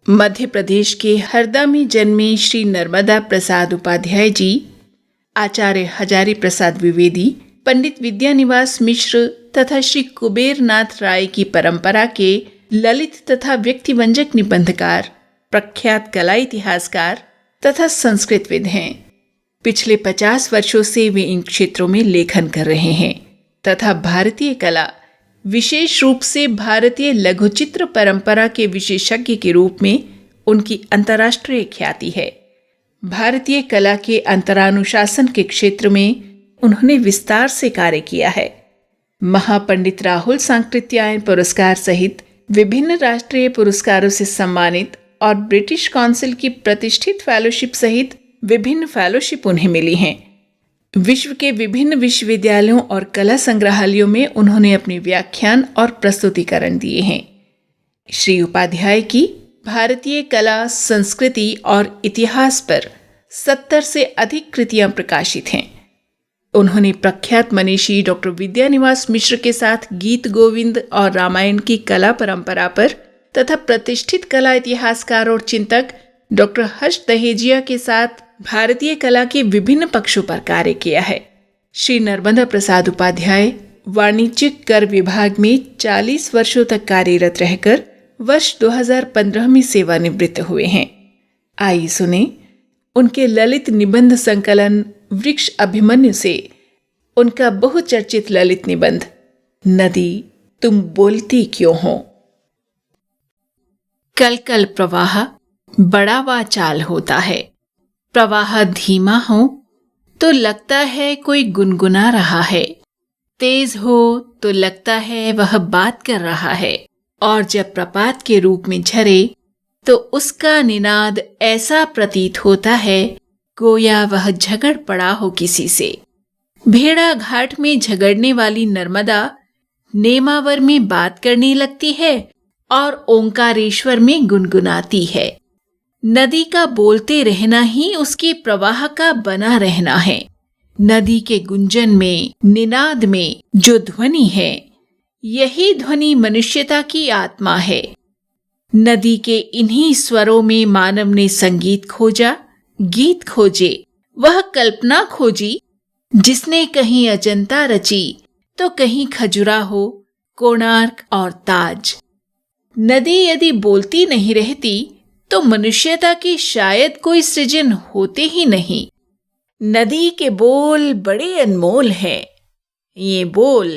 मध्य प्रदेश के हरदा में जन्मे श्री नर्मदा प्रसाद उपाध्याय जी, आचार्य हजारी प्रसाद द्विवेदी, पंडित विद्यानिवास मिश्र तथा श्री कुबेर नाथ राय की परंपरा के ललित तथा व्यक्तिवंजक निबंधकार, प्रख्यात कला इतिहासकार तथा संस्कृतविद हैं। पिछले 50 वर्षों से वे इन क्षेत्रों में लेखन कर रहे हैं तथा भारतीय कला, विशेष रूप से भारतीय लघुचित्र परंपरा के विशेषज्ञ के रूप में उनकी अंतर्राष्ट्रीय ख्याति है। भारतीय कला के अंतरानुशासन के क्षेत्र में उन्होंने विस्तार से कार्य किया है। महापंडित राहुल सांकृत्यायन पुरस्कार सहित विभिन्न राष्ट्रीय पुरस्कारों से सम्मानित और ब्रिटिश काउंसिल की प्रतिष्ठित फेलोशिप सहित विभिन्न फेलोशिप उन्हें मिली हैं। विश्व के विभिन्न विश्वविद्यालयों और कला संग्रहालयों में उन्होंने अपने व्याख्यान और प्रस्तुतिकरण दिए हैं। श्री उपाध्याय की भारतीय कला, संस्कृति और इतिहास पर 70 से अधिक कृतियां प्रकाशित हैं। उन्होंने प्रख्यात मनीषी डॉक्टर विद्यानिवास मिश्र के साथ गीत गोविंद और रामायण की कला परंपरा पर तथा प्रतिष्ठित कला इतिहासकार और चिंतक डॉक्टर हर्ष दहेजिया के साथ भारतीय कला के विभिन्न पक्षों पर कार्य किया है। श्री नर्मदा प्रसाद उपाध्याय वाणिज्यिक कर विभाग में 40 वर्षों तक कार्यरत रहकर वर्ष 2015 में सेवानिवृत्त हुए हैं। आइए सुने उनके ललित निबंध संकलन वृक्ष अभिमन्यु से उनका बहुचर्चित ललित निबंध नदी तुम बोलती क्यों हो। कल कल प्रवाह बड़ा वाचाल होता है, प्रवाह धीमा हो तो लगता है कोई गुनगुना रहा है, तेज हो तो लगता है वह बात कर रहा है, और जब प्रपात के रूप में झरे तो उसका निनाद ऐसा प्रतीत होता है गोया वह झगड़ पड़ा हो किसी से। भेड़ा घाट में झगड़ने वाली नर्मदा नेमावर में बात करने लगती है और ओंकारेश्वर में गुनगुनाती है। नदी का बोलते रहना ही उसके प्रवाह का बना रहना है। नदी के गुंजन में, निनाद में जो ध्वनि है, यही ध्वनि मनुष्यता की आत्मा है। नदी के इन्हीं स्वरों में मानव ने संगीत खोजा, गीत खोजे, वह कल्पना खोजी जिसने कहीं अजंता रची तो कहीं खजुराहो, कोणार्क और ताज। नदी यदि बोलती नहीं रहती तो मनुष्यता की शायद कोई सृजन होते ही नहीं। नदी के बोल बड़े अनमोल हैं। ये बोल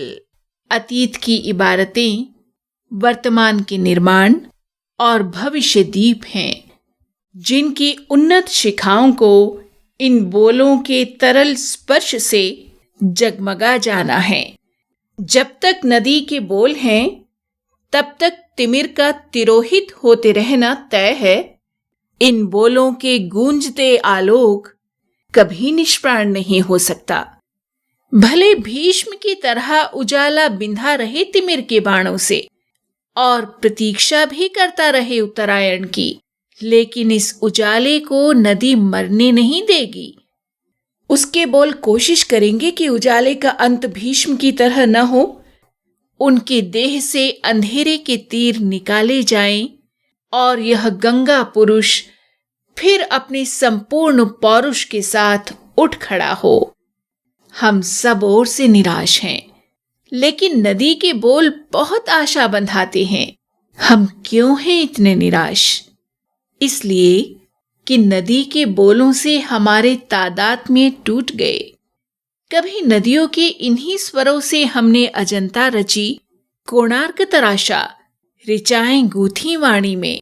अतीत की इबारतें, वर्तमान के निर्माण और भविष्य दीप हैं, जिनकी उन्नत शिखाओं को इन बोलों के तरल स्पर्श से जगमगा जाना है। जब तक नदी के बोल हैं तब तक तिमिर का तिरोहित होते रहना तय है। इन बोलों के गूंजते आलोक कभी निष्प्राण नहीं हो सकता। भले भीष्म की तरह उजाला बिंधा रहे तिमिर के बाणों से और प्रतीक्षा भी करता रहे उत्तरायण की, लेकिन इस उजाले को नदी मरने नहीं देगी। उसके बोल कोशिश करेंगे कि उजाले का अंत भीष्म की तरह न हो। उनके देह से अंधेरे के तीर निकाले जाएं और यह गंगा पुरुष फिर अपने संपूर्ण पौरुष के साथ उठ खड़ा हो। हम सब ओर से निराश हैं, लेकिन नदी के बोल बहुत आशा बंधाते हैं। हम क्यों हैं इतने निराश? इसलिए कि नदी के बोलों से हमारे तादात्म्य टूट गए। कभी नदियों के इन्हीं स्वरों से हमने अजंता रची, कोणार्क तराशा, ऋचाएं गूंथी वाणी में,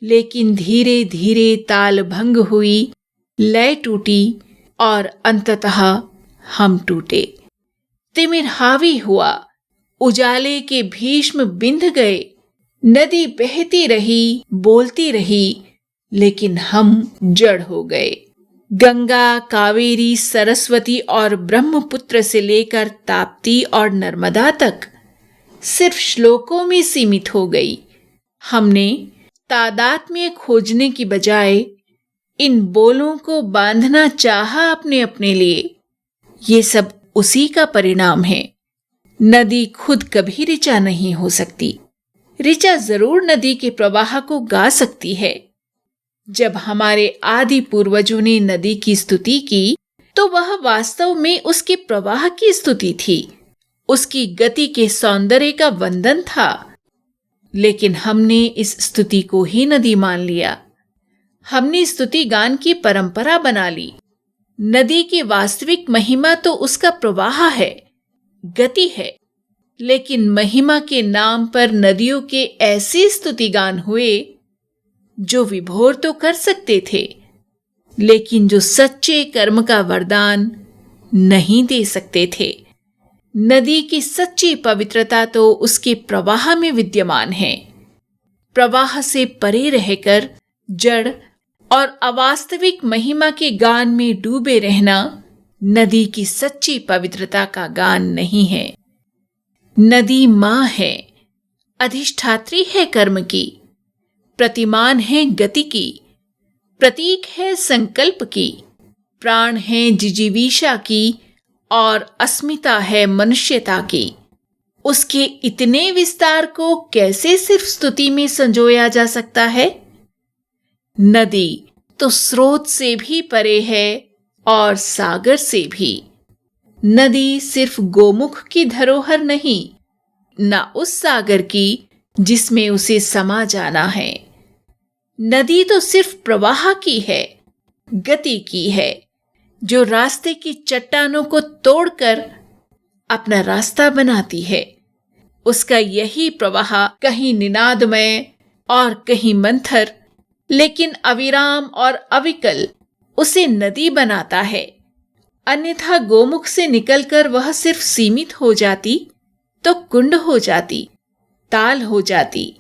लेकिन धीरे धीरे ताल भंग हुई, लय टूटी और अंततः हम टूटे। तिमिर हावी हुआ, उजाले के भीष्म बिंध गए। नदी बहती रही, बोलती रही, लेकिन हम जड़ हो गए। गंगा, कावेरी, सरस्वती और ब्रह्मपुत्र से लेकर ताप्ती और नर्मदा तक सिर्फ श्लोकों में सीमित हो गई। हमने तादात्म्य खोजने की बजाय इन बोलों को बांधना चाहा अपने अपने लिए। ये सब उसी का परिणाम है। नदी खुद कभी ऋचा नहीं हो सकती। ऋचा जरूर नदी के प्रवाह को गा सकती है। जब हमारे आदि पूर्वजों ने नदी की स्तुति की तो वह वास्तव में उसके प्रवाह की स्तुति थी, उसकी गति के सौंदर्य का वंदन था। लेकिन हमने इस स्तुति को ही नदी मान लिया। हमने स्तुति गान की परंपरा बना ली। नदी की वास्तविक महिमा तो उसका प्रवाह है, गति है। लेकिन महिमा के नाम पर नदियों के ऐसे स्तुति गान हुए जो विभोर तो कर सकते थे, लेकिन जो सच्चे कर्म का वरदान नहीं दे सकते थे। नदी की सच्ची पवित्रता तो उसके प्रवाह में विद्यमान है। प्रवाह से परे रहकर जड़ और अवास्तविक महिमा के गान में डूबे रहना नदी की सच्ची पवित्रता का गान नहीं है। नदी मां है, अधिष्ठात्री है कर्म की, प्रतिमान है गति की, प्रतीक है संकल्प की, प्राण है जिजीविषा की और अस्मिता है मनुष्यता की। उसके इतने विस्तार को कैसे सिर्फ स्तुति में संजोया जा सकता है? नदी तो स्रोत से भी परे है और सागर से भी। नदी सिर्फ गोमुख की धरोहर नहीं, न उस सागर की जिसमें उसे समा जाना है। नदी तो सिर्फ प्रवाह की है, गति की है, जो रास्ते की चट्टानों को तोड़कर अपना रास्ता बनाती है। उसका यही प्रवाह कहीं निनादमय और कहीं मंथर, लेकिन अविराम और अविकल उसे नदी बनाता है। अन्यथा गोमुख से निकलकर वह सिर्फ सीमित हो जाती तो कुंड हो जाती, ताल हो जाती,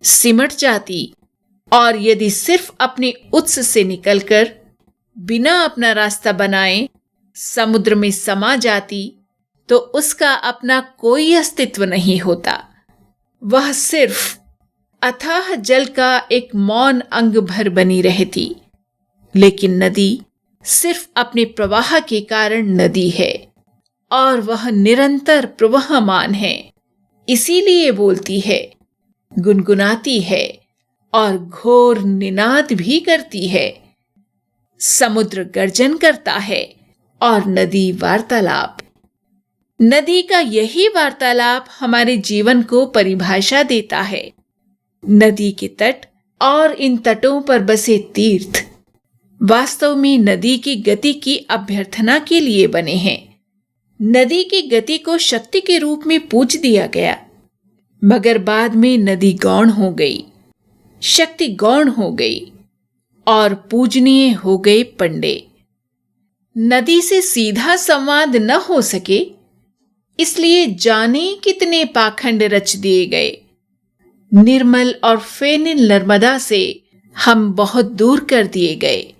सिमट जाती, और यदि सिर्फ अपने उत्स से निकलकर बिना अपना रास्ता बनाए समुद्र में समा जाती तो उसका अपना कोई अस्तित्व नहीं होता। वह सिर्फ अथाह जल का एक मौन अंग भर बनी रहती। लेकिन नदी सिर्फ अपने प्रवाह के कारण नदी है और वह निरंतर प्रवहमान है। इसीलिए बोलती है, गुनगुनाती है और घोर निनाद भी करती है। समुद्र गर्जन करता है और नदी वार्तालाप। नदी का यही वार्तालाप हमारे जीवन को परिभाषा देता है। नदी के तट और इन तटों पर बसे तीर्थ वास्तव में नदी की गति की अभ्यर्थना के लिए बने हैं। नदी की गति को शक्ति के रूप में पूज दिया गया, मगर बाद में नदी गौण हो गई, शक्ति गौण हो गई और पूजनीय हो गए पंडे। नदी से सीधा संवाद न हो सके, इसलिए जाने कितने पाखंड रच दिए गए। निर्मल और फेनिल नर्मदा से हम बहुत दूर कर दिए गए।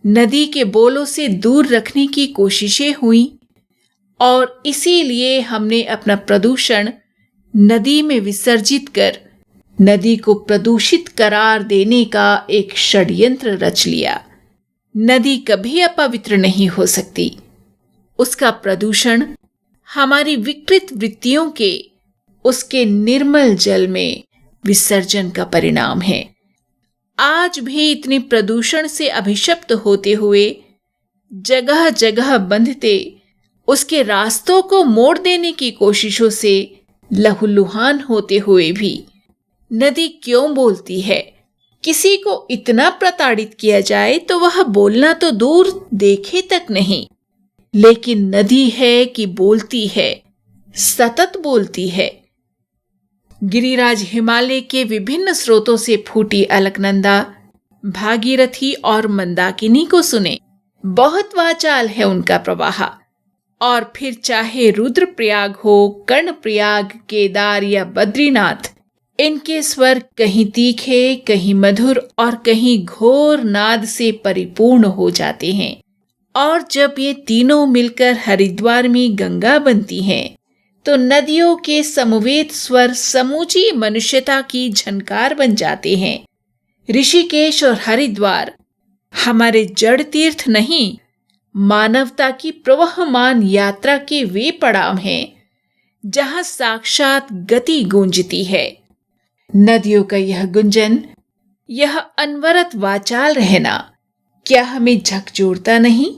नदी के बोलों से दूर रखने की कोशिशें हुई और इसीलिए हमने अपना प्रदूषण नदी में विसर्जित कर नदी को प्रदूषित करार देने का एक षड्यंत्र रच लिया। नदी कभी अपवित्र नहीं हो सकती। उसका प्रदूषण हमारी विकृत वृत्तियों के उसके निर्मल जल में विसर्जन का परिणाम है। आज भी इतने प्रदूषण से अभिशप्त होते हुए जगह जगह बंधते उसके रास्तों को मोड़ देने की कोशिशों से लहूलुहान होते हुए भी नदी क्यों बोलती है? किसी को इतना प्रताड़ित किया जाए तो वह बोलना तो दूर देखे तक नहीं, लेकिन नदी है कि बोलती है, सतत बोलती है। गिरिराज हिमालय के विभिन्न स्रोतों से फूटी अलकनंदा, भागीरथी और मंदाकिनी को सुने। बहुत वाचाल है उनका प्रवाह। और फिर चाहे रुद्रप्रयाग हो, कर्णप्रयाग, केदार या बद्रीनाथ, इनके स्वर कहीं तीखे, कहीं मधुर और कहीं घोर नाद से परिपूर्ण हो जाते हैं। और जब ये तीनों मिलकर हरिद्वार में गंगा बनती हैं, तो नदियों के समवेत स्वर समूची मनुष्यता की झनकार बन जाते हैं। ऋषिकेश और हरिद्वार हमारे जड़ तीर्थ नहीं, मानवता की प्रवहमान यात्रा के वे पड़ाव हैं जहां साक्षात गति गूंजती है। नदियों का यह गुंजन, यह अनवरत वाचाल रहना क्या हमें झकझोरता नहीं,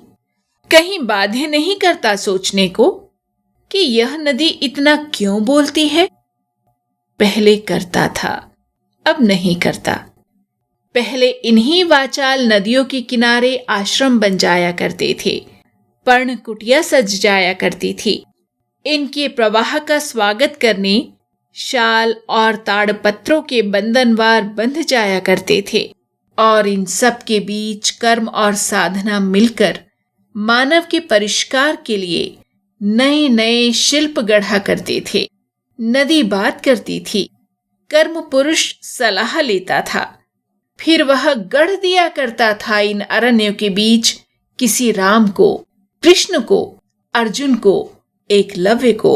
कहीं बाध्य नहीं करता सोचने को कि यह नदी इतना क्यों बोलती है? पहले करता था, अब नहीं करता। पहले इन्हीं वाचाल नदियों के किनारे आश्रम बन जाया करते थे, पर्ण कुटिया सज जाया करती थी। इनके प्रवाह का स्वागत करने शाल और ताड़पत्रों के बंधनवार बंध जाया करते थे, और इन सब के बीच कर्म और साधना मिलकर मानव के परिष्कार के लिए नए नए शिल्प गढ़ा करते थे। नदी बात करती थी, कर्म पुरुष सलाह लेता था, फिर वह गढ़ दिया करता था इन अरण्यों के बीच किसी राम को, कृष्ण को, अर्जुन को, एकलव्य को।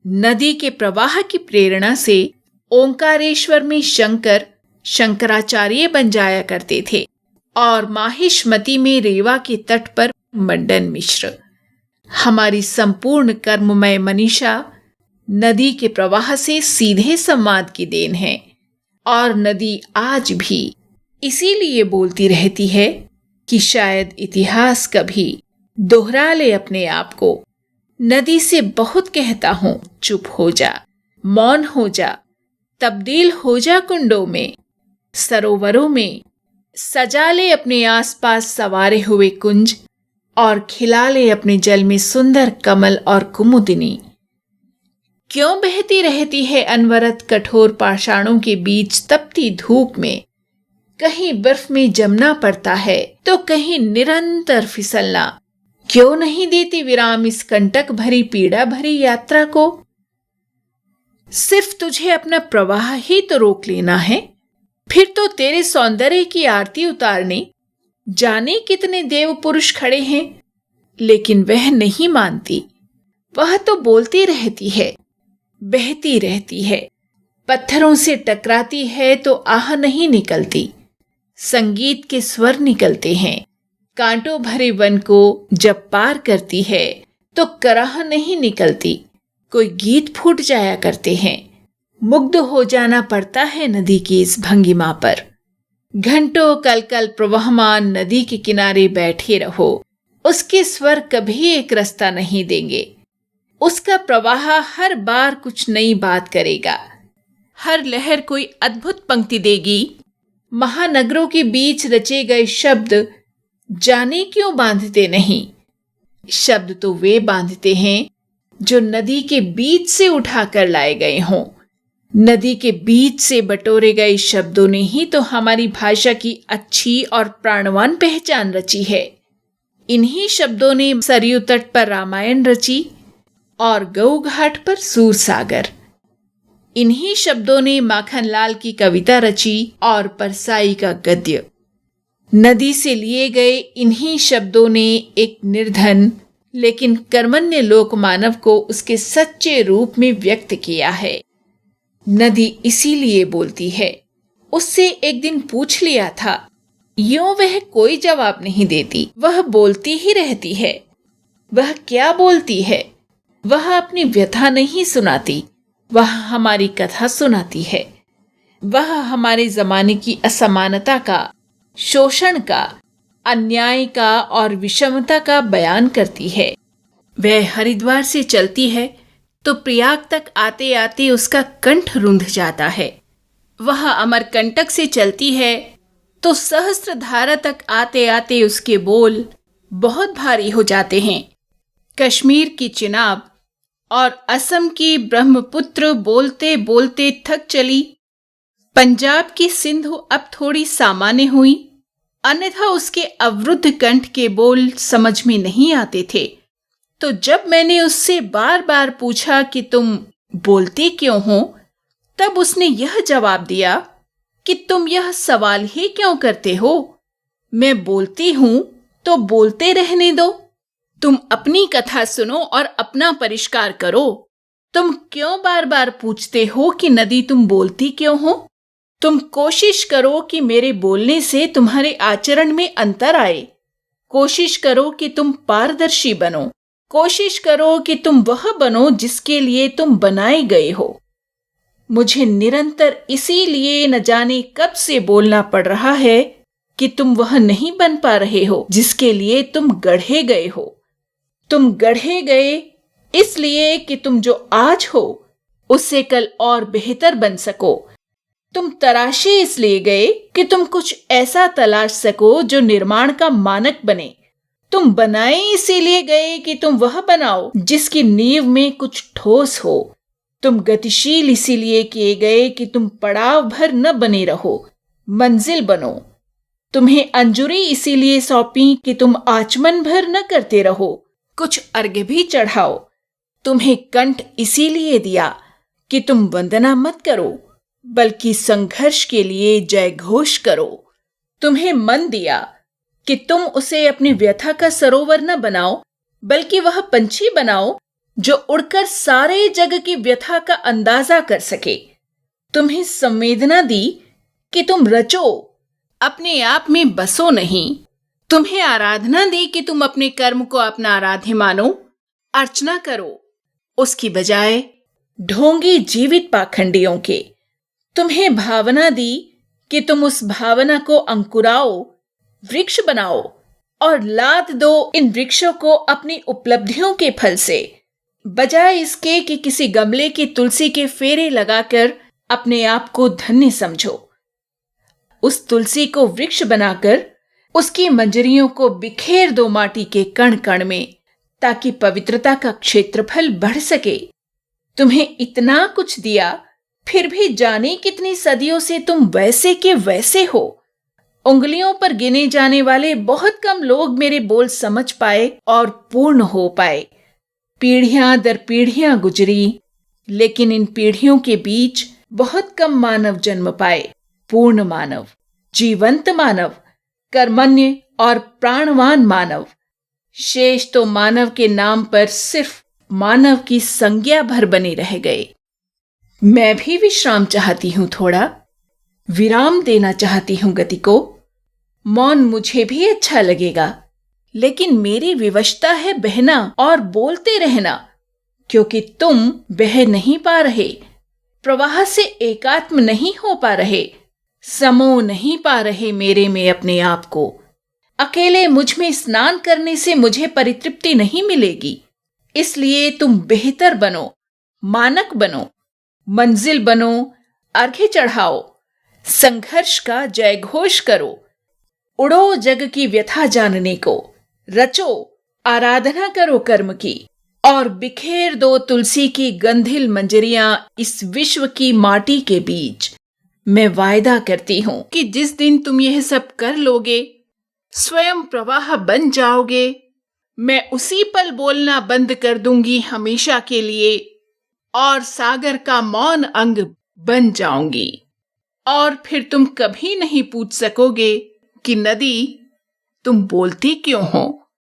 नदी के प्रवाह की प्रेरणा से ओंकारेश्वर में शंकर शंकराचार्य बन जाया करते थे, और माहिष्मती में रेवा के तट पर मंडन मिश्र। हमारी संपूर्ण कर्ममय मनीषा नदी के प्रवाह से सीधे संवाद की देन है, और नदी आज भी इसीलिए बोलती रहती है कि शायद इतिहास कभी दोहरा ले अपने आप को। नदी से बहुत कहता हूं, चुप हो जा, मौन हो जा, तब्दील हो जा कुंडों में, सरोवरों में, सजा ले अपने आसपास सवारे हुए कुंज, और खिला ले अपने जल में सुंदर कमल और कुमुदिनी। क्यों बहती रहती है अनवरत कठोर पाषाणों के बीच तपती धूप में? कहीं बर्फ में जमना पड़ता है तो कहीं निरंतर फिसलना। क्यों नहीं देती विराम इस कंटक भरी पीड़ा भरी यात्रा को? सिर्फ तुझे अपना प्रवाह ही तो रोक लेना है, फिर तो तेरे सौंदर्य की आरती उतारने जाने कितने देव पुरुष खड़े हैं, लेकिन वह नहीं मानती। वह तो बोलती रहती है, बहती रहती है, पत्थरों से टकराती है तो आह नहीं निकलती, संगीत के स्वर निकलते हैं। कांटों भरे वन को जब पार करती है तो कराह नहीं निकलती, कोई गीत फूट जाया करते हैं। मुग्ध हो जाना पड़ता है नदी की इस भंगिमा पर। घंटों कल कल प्रवहमान नदी के किनारे बैठे रहो, उसके स्वर कभी एक रास्ता नहीं देंगे। उसका प्रवाह हर बार कुछ नई बात करेगा, हर लहर कोई अद्भुत पंक्ति देगी। महानगरों के बीच रचे गए शब्द जाने क्यों बांधते नहीं। शब्द तो वे बांधते हैं जो नदी के बीच से उठाकर लाए गए हों। नदी के बीच से बटोरे गए शब्दों ने ही तो हमारी भाषा की अच्छी और प्राणवान पहचान रची है। इन्हीं शब्दों ने सरयू तट पर रामायण रची और गऊ घाट पर सूरसागर। इन्हीं शब्दों ने माखनलाल की कविता रची और परसाई का गद्य। नदी से लिए गए इन्हीं शब्दों ने एक निर्धन लेकिन कर्मण्य लोक मानव को उसके सच्चे रूप में व्यक्त किया है। नदी इसीलिए बोलती है। उससे एक दिन पूछ लिया था, यूं वह कोई जवाब नहीं देती, वह बोलती ही रहती है। वह क्या बोलती है? वह अपनी व्यथा नहीं सुनाती, वह हमारी कथा सुनाती है। वह हमारे जमाने की असमानता का, शोषण का, अन्याय का और विषमता का बयान करती है। वह हरिद्वार से चलती है तो प्रयाग तक आते आते उसका कंठ रुंध जाता है। वह अमरकंटक से चलती है तो सहस्त्रधारा तक आते आते उसके बोल बहुत भारी हो जाते हैं। कश्मीर की चिनाब और असम की ब्रह्मपुत्र बोलते बोलते थक चली। पंजाब की सिंधु अब थोड़ी सामान्य हुई, अन्यथा उसके अवरुद्ध कंठ के बोल समझ में नहीं आते थे। तो जब मैंने उससे बार बार पूछा कि तुम बोलते क्यों हो, तब उसने यह जवाब दिया कि तुम यह सवाल ही क्यों करते हो? मैं बोलती हूं तो बोलते रहने दो। तुम अपनी कथा सुनो और अपना परिष्कार करो। तुम क्यों बार बार पूछते हो कि नदी तुम बोलती क्यों हो? तुम कोशिश करो कि मेरे बोलने से तुम्हारे आचरण में अंतर आए। कोशिश करो कि तुम पारदर्शी बनो। कोशिश करो कि तुम वह बनो जिसके लिए तुम बनाए गए हो। मुझे निरंतर इसीलिए न जाने कब से बोलना पड़ रहा है कि तुम वह नहीं बन पा रहे हो जिसके लिए तुम गढ़े गए हो। तुम गढ़े गए इसलिए कि तुम जो आज हो उससे कल और बेहतर बन सको। तुम तराशे इसलिए गए कि तुम कुछ ऐसा तलाश सको जो निर्माण का मानक बने। तुम बनाए इसीलिए गए कि तुम वह बनाओ जिसकी नींव में कुछ ठोस हो। तुम गतिशील इसीलिए किए गए कि तुम पड़ाव भर न बने रहो, मंजिल बनो। तुम्हें अंजुरी इसीलिए सौंपी कि तुम आचमन भर न करते रहो, कुछ अर्घ्य भी चढ़ाओ। तुम्हें कंठ इसीलिए दिया कि तुम वंदना मत करो बल्कि संघर्ष के लिए जय घोष करो। तुम्हें मन दिया कि तुम उसे अपनी व्यथा का सरोवर न बनाओ बल्कि वह पंछी बनाओ जो उड़कर सारे जग की व्यथा का अंदाजा कर सके। तुम्हें संवेदना दी कि तुम रचो, अपने आप में बसो नहीं। तुम्हें आराधना दी कि तुम अपने कर्म को अपना आराध्य मानो, अर्चना करो, उसकी बजाय ढोंगी जीवित पाखंडियों के। तुम्हें भावना दी कि तुम उस भावना को अंकुराओ, वृक्ष बनाओ और लाद दो इन वृक्षों को अपनी उपलब्धियों के फल से, बजाय इसके कि किसी गमले की तुलसी के फेरे लगाकर अपने आप को धन्य समझो। उस तुलसी को वृक्ष बनाकर उसकी मंजरियों को बिखेर दो माटी के कण कण में, ताकि पवित्रता का क्षेत्रफल बढ़ सके। तुम्हें इतना कुछ दिया, फिर भी जाने कितनी सदियों से तुम वैसे के वैसे हो। उंगलियों पर गिने जाने वाले बहुत कम लोग मेरे बोल समझ पाए और पूर्ण हो पाए। पीढ़ियां दर पीढ़ियां गुजरी, लेकिन इन पीढ़ियों के बीच बहुत कम मानव जन्म पाए। पूर्ण मानव, जीवंत मानव, कर्मण्य और प्राणवान मानव। शेष तो मानव के नाम पर सिर्फ मानव की संज्ञा भर बने रह गए। मैं भी विश्राम चाहती हूं, थोड़ा विराम देना चाहती हूं गति को। मौन मुझे भी अच्छा लगेगा, लेकिन मेरी विवशता है बहना और बोलते रहना, क्योंकि तुम बह नहीं पा रहे, प्रवाह से एकात्म नहीं हो पा रहे, समो नहीं पा रहे मेरे में अपने आप को। अकेले मुझ में स्नान करने से मुझे परितृप्ति नहीं मिलेगी, इसलिए तुम बेहतर बनो, मानक बनो, मंजिल बनो, अर्घ्य चढ़ाओ, संघर्ष का जय घोष करो, उड़ो जग की व्यथा जानने को, रचो, आराधना करो कर्म की, और बिखेर दो तुलसी की गंधिल मंजरियां इस विश्व की माटी के बीच। मैं वायदा करती हूं कि जिस दिन तुम यह सब कर लोगे, स्वयं प्रवाह बन जाओगे, मैं उसी पल बोलना बंद कर दूंगी हमेशा के लिए और सागर का मौन अंग बन जाऊंगी। और फिर तुम कभी नहीं पूछ सकोगे कि नदी तुम बोलती क्यों हो।